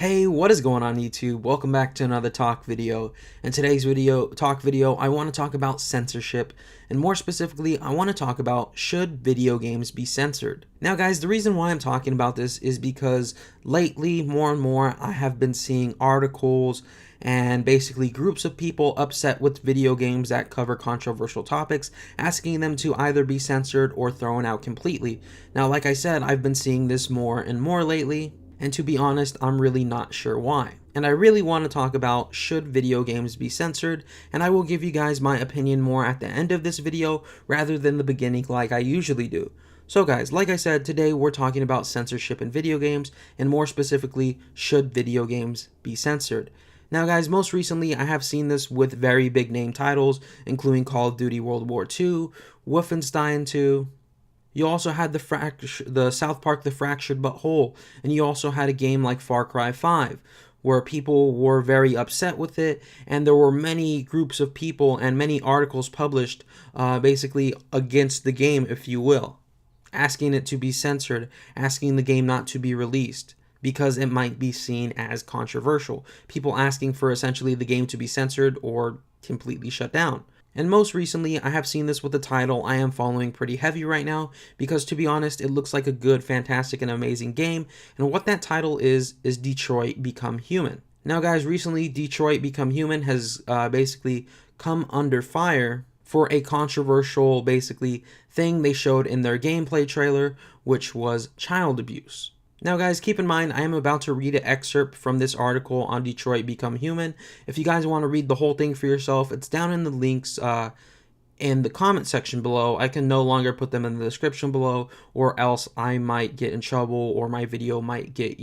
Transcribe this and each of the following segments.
Hey, what is going on YouTube? Welcome back to another talk video. In today's talk video, I want to talk about censorship, and more specifically, I want to talk about should video games be censored. Now guys, the reason why I'm talking about this is because lately, more and more, I have been seeing articles and basically groups of people upset with video games that cover controversial topics, asking them to either be censored or thrown out completely. Now, like I said, I've been seeing this more and more lately, and to be honest, I'm really not sure why. And I really want to talk about should video games be censored, and I will give you guys my opinion more at the end of this video rather than the beginning like I usually do. So guys, like I said, today we're talking about censorship in video games, and more specifically, should video games be censored? Now guys, most recently I have seen this with very big name titles, including Call of Duty World War II, Wolfenstein 2, you also had the South Park The Fractured But Whole, and you also had a game like Far Cry 5, where people were very upset with it, and there were many groups of people and many articles published basically against the game, if you will, asking it to be censored, asking the game not to be released, because it might be seen as controversial. People asking for essentially the game to be censored or completely shut down. And most recently, I have seen this with the title I am following pretty heavy right now, because to be honest, it looks like a good, fantastic, and amazing game, and what that title is Detroit Become Human. Now guys, recently Detroit Become Human has basically come under fire for a controversial, basically, thing they showed in their gameplay trailer, which was child abuse. Now guys, keep in mind, I am about to read an excerpt from this article on Detroit Become Human. If you guys want to read the whole thing for yourself, it's down in the links in the comment section below. I can no longer put them in the description below, or else I might get in trouble, or my video might get,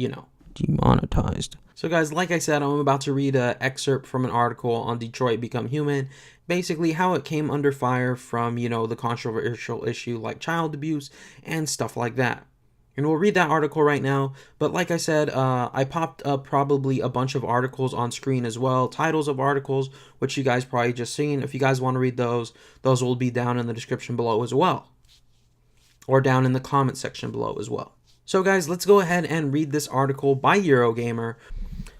demonetized. So guys, like I said, I'm about to read an excerpt from an article on Detroit Become Human, basically how it came under fire from, the controversial issue like child abuse and stuff like that. And we'll read that article right now, but like I said, I popped up probably a bunch of articles on screen as well, titles of articles, which you guys probably just seen. If you guys want to read those will be down in the description below as well, or down in the comment section below as well. So guys, let's go ahead and read this article by Eurogamer.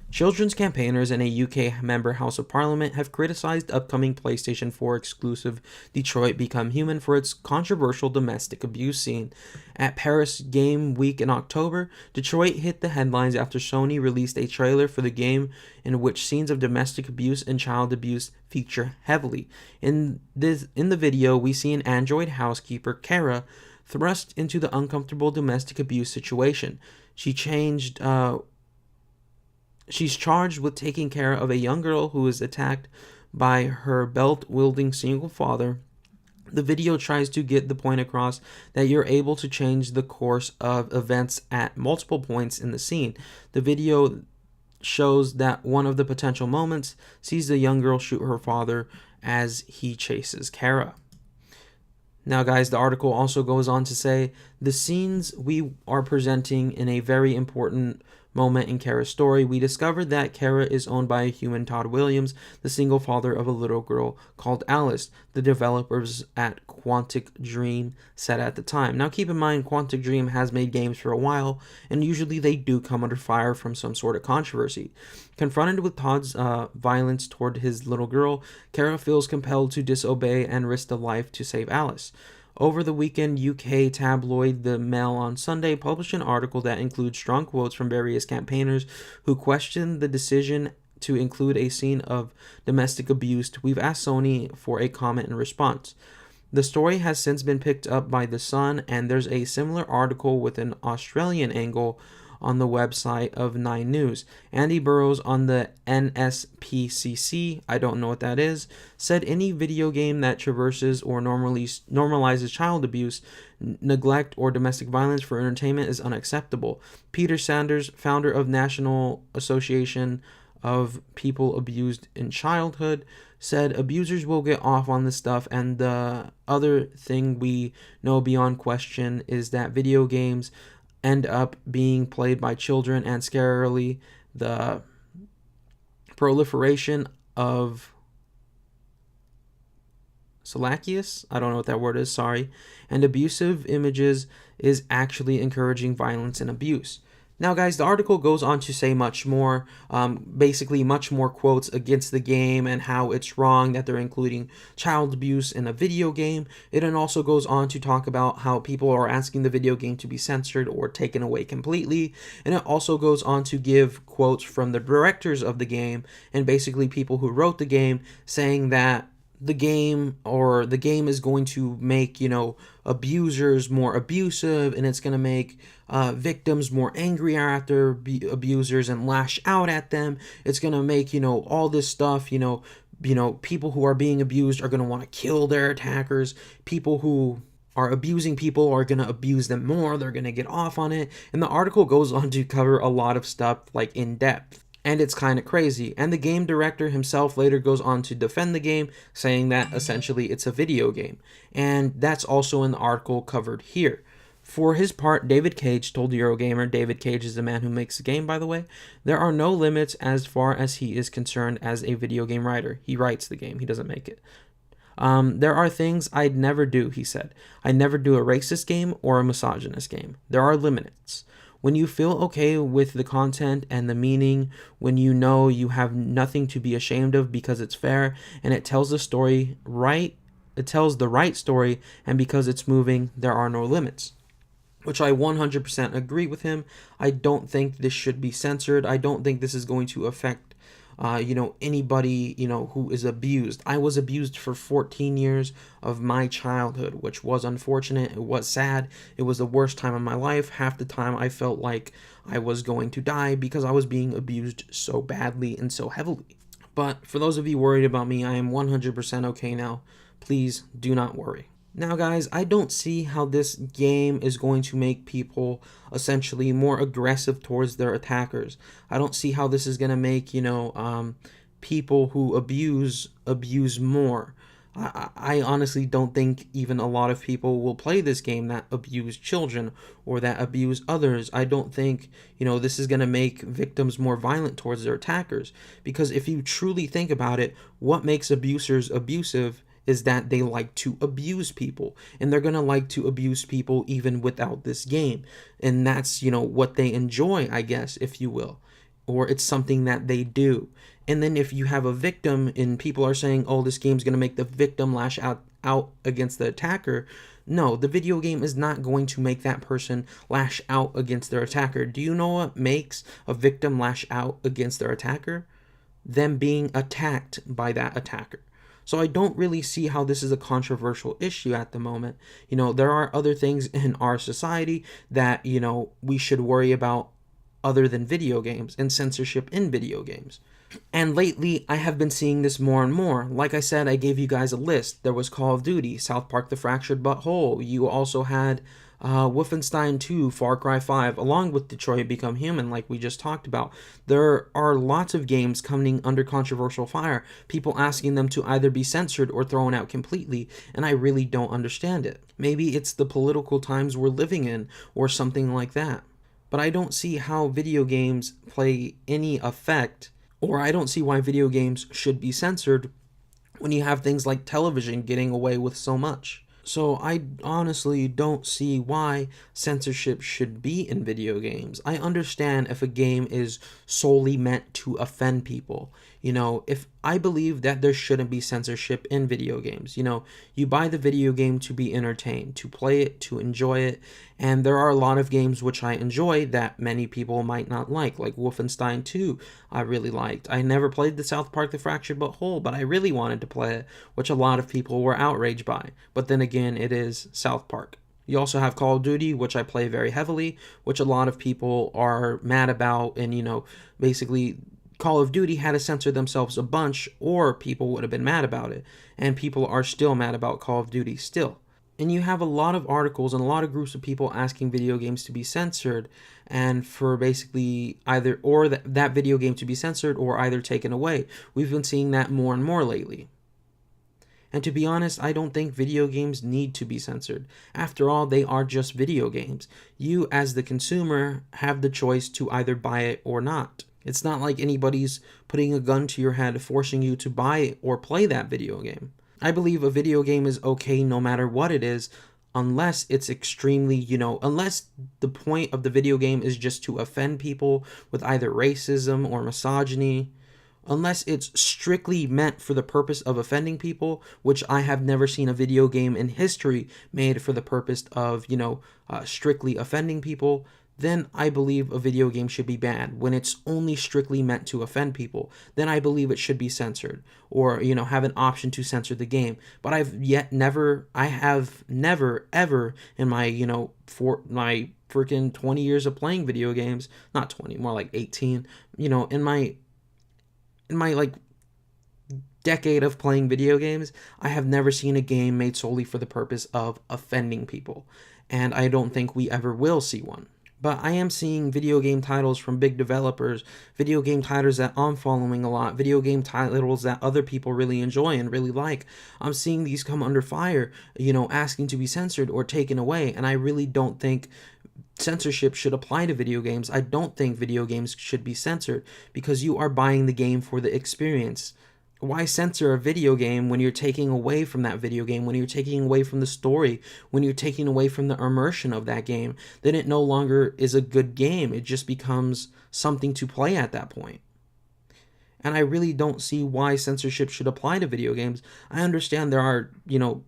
Children's campaigners in a UK member House of Parliament have criticized upcoming PlayStation 4 exclusive Detroit Become Human for its controversial domestic abuse scene. At Paris Game Week in October, Detroit hit the headlines after Sony released a trailer for the game in which scenes of domestic abuse and child abuse feature heavily. In the video, we see an android housekeeper, Kara, thrust into the uncomfortable domestic abuse situation. She's charged with taking care of a young girl who is attacked by her belt-wielding single father. The video tries to get the point across that you're able to change the course of events at multiple points in the scene. The video shows that one of the potential moments sees the young girl shoot her father as he chases Kara. Now guys, the article also goes on to say, the scenes we are presenting in a very important moment in Kara's story. We discovered that Kara is owned by a human, Todd Williams, the single father of a little girl called Alice, the developers at Quantic Dream said at the time. Now keep in mind, Quantic Dream has made games for a while, and usually they do come under fire from some sort of controversy. Confronted with Todd's violence toward his little girl, Kara feels compelled to disobey and risk the life to save Alice. Over the weekend, UK tabloid The Mail on Sunday published an article that includes strong quotes from various campaigners who questioned the decision to include a scene of domestic abuse. We've asked Sony for a comment in response. The story has since been picked up by The Sun, and there's a similar article with an Australian angle on the website of 9 News. Andy Burrows on the NSPCC, I don't know what that is, said any video game that traverses or normalizes child abuse, neglect, or domestic violence for entertainment is unacceptable. Peter Sanders, founder of National Association of People Abused in Childhood, said abusers will get off on this stuff, and the other thing we know beyond question is that video games end up being played by children, and scarily the proliferation of salacious, I don't know what that word is, sorry, and abusive images is actually encouraging violence and abuse. Now, guys, the article goes on to say much more, basically much more quotes against the game and how it's wrong that they're including child abuse in a video game. It then also goes on to talk about how people are asking the video game to be censored or taken away completely. And it also goes on to give quotes from the directors of the game and basically people who wrote the game saying that the game is going to make, abusers more abusive, and it's going to make victims more angry after abusers and lash out at them. It's going to make, all this stuff, people who are being abused are going to want to kill their attackers. People who are abusing people are going to abuse them more. They're going to get off on it. And the article goes on to cover a lot of stuff like in depth. And it's kind of crazy. And the game director himself later goes on to defend the game, saying that essentially it's a video game. And that's also in the article covered here. For his part, David Cage told Eurogamer, David Cage is the man who makes the game, by the way, there are no limits as far as he is concerned as a video game writer. He writes the game, he doesn't make it. There are things I'd never do, he said. I'd never do a racist game or a misogynist game. There are limits. When you feel okay with the content and the meaning, when you know you have nothing to be ashamed of because it's fair and it tells the story right, it tells the right story, and because it's moving, there are no limits. Which I 100% agree with him. I don't think this should be censored. I don't think this is going to affect anybody, who is abused. I was abused for 14 years of my childhood, which was unfortunate. It was sad. It was the worst time of my life. Half the time I felt like I was going to die because I was being abused so badly and so heavily. But for those of you worried about me, I am 100% okay now. Please do not worry. Now, guys, I don't see how this game is going to make people essentially more aggressive towards their attackers. I don't see how this is going to make, people who abuse more. I honestly don't think even a lot of people will play this game that abuse children or that abuse others. I don't think, this is going to make victims more violent towards their attackers. Because if you truly think about it, what makes abusers abusive is that they like to abuse people, and they're gonna like to abuse people even without this game, and that's what they enjoy, I guess, if you will, or it's something that they do. And then if you have a victim and people are saying, oh, this game's gonna make the victim lash out against the attacker, no, the video game is not going to make that person lash out against their attacker. Do you know what makes a victim lash out against their attacker? Them being attacked by that attacker. So I don't really see how this is a controversial issue at the moment. There are other things in our society that, we should worry about other than video games and censorship in video games. And lately, I have been seeing this more and more. Like I said, I gave you guys a list. There was Call of Duty, South Park: The Fractured But Whole. You also had Wolfenstein 2, Far Cry 5, along with Detroit Become Human, like we just talked about. There are lots of games coming under controversial fire, people asking them to either be censored or thrown out completely, and I really don't understand it. Maybe it's the political times we're living in, or something like that. But I don't see how video games play any effect, or I don't see why video games should be censored when you have things like television getting away with so much. So I honestly don't see why censorship should be in video games. I understand if a game is solely meant to offend people. If I believe that there shouldn't be censorship in video games. You buy the video game to be entertained, to play it, to enjoy it. And there are a lot of games which I enjoy that many people might not like Wolfenstein 2 I really liked. I never played the South Park: The Fractured But Whole, but I really wanted to play it, which a lot of people were outraged by. But then again, it is South Park. You also have Call of Duty, which I play very heavily, which a lot of people are mad about, and basically Call of Duty had to censor themselves a bunch, or people would have been mad about it. And people are still mad about Call of Duty still. And you have a lot of articles and a lot of groups of people asking video games to be censored, and for basically either or that video game to be censored or either taken away. We've been seeing that more and more lately. And to be honest, I don't think video games need to be censored. After all, they are just video games. You, as the consumer, have the choice to either buy it or not. It's not like anybody's putting a gun to your head forcing you to buy or play that video game. I believe a video game is okay no matter what it is, unless it's extremely, unless the point of the video game is just to offend people with either racism or misogyny, unless it's strictly meant for the purpose of offending people, which I have never seen a video game in history made for the purpose of, strictly offending people, then I believe a video game should be banned. When it's only strictly meant to offend people, then I believe it should be censored, or, have an option to censor the game. But I have never, ever in my, for my freaking 20 years of playing video games, not 20, more like 18, in my like decade of playing video games, I have never seen a game made solely for the purpose of offending people, and I don't think we ever will see one. But I am seeing video game titles from big developers, video game titles that I'm following a lot, video game titles that other people really enjoy and really like. I'm seeing these come under fire, asking to be censored or taken away, and I really don't think censorship should apply to video games. I don't think video games should be censored because you are buying the game for the experience. Why censor a video game when you're taking away from that video game, when you're taking away from the story, when you're taking away from the immersion of that game? Then it no longer is a good game. It just becomes something to play at that point. And I really don't see why censorship should apply to video games. I understand there are,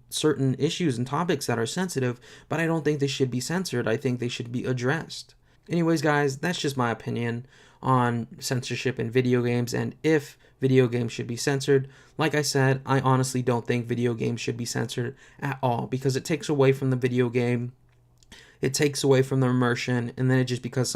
certain issues and topics that are sensitive, but I don't think they should be censored. I think they should be addressed. Anyways, guys, that's just my opinion on censorship in video games and if video games should be censored. Like I said, I honestly don't think video games should be censored at all because it takes away from the video game. It takes away from the immersion, and then it just becomes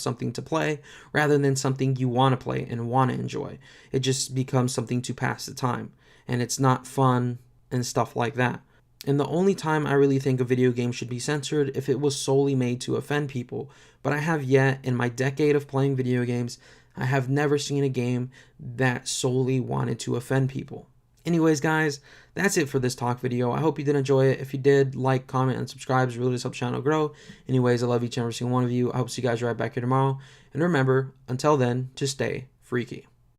something to play rather than something you want to play and want to enjoy. It just becomes something to pass the time, and it's not fun and stuff like that. And the only time I really think a video game should be censored if it was solely made to offend people. But I have yet, in my decade of playing video games, I have never seen a game that solely wanted to offend people. Anyways, guys, that's it for this talk video. I hope you did enjoy it. If you did, like, comment, and subscribe. It really does help the channel grow. Anyways, I love each and every single one of you. I hope to see you guys right back here tomorrow. And remember, until then, to stay freaky.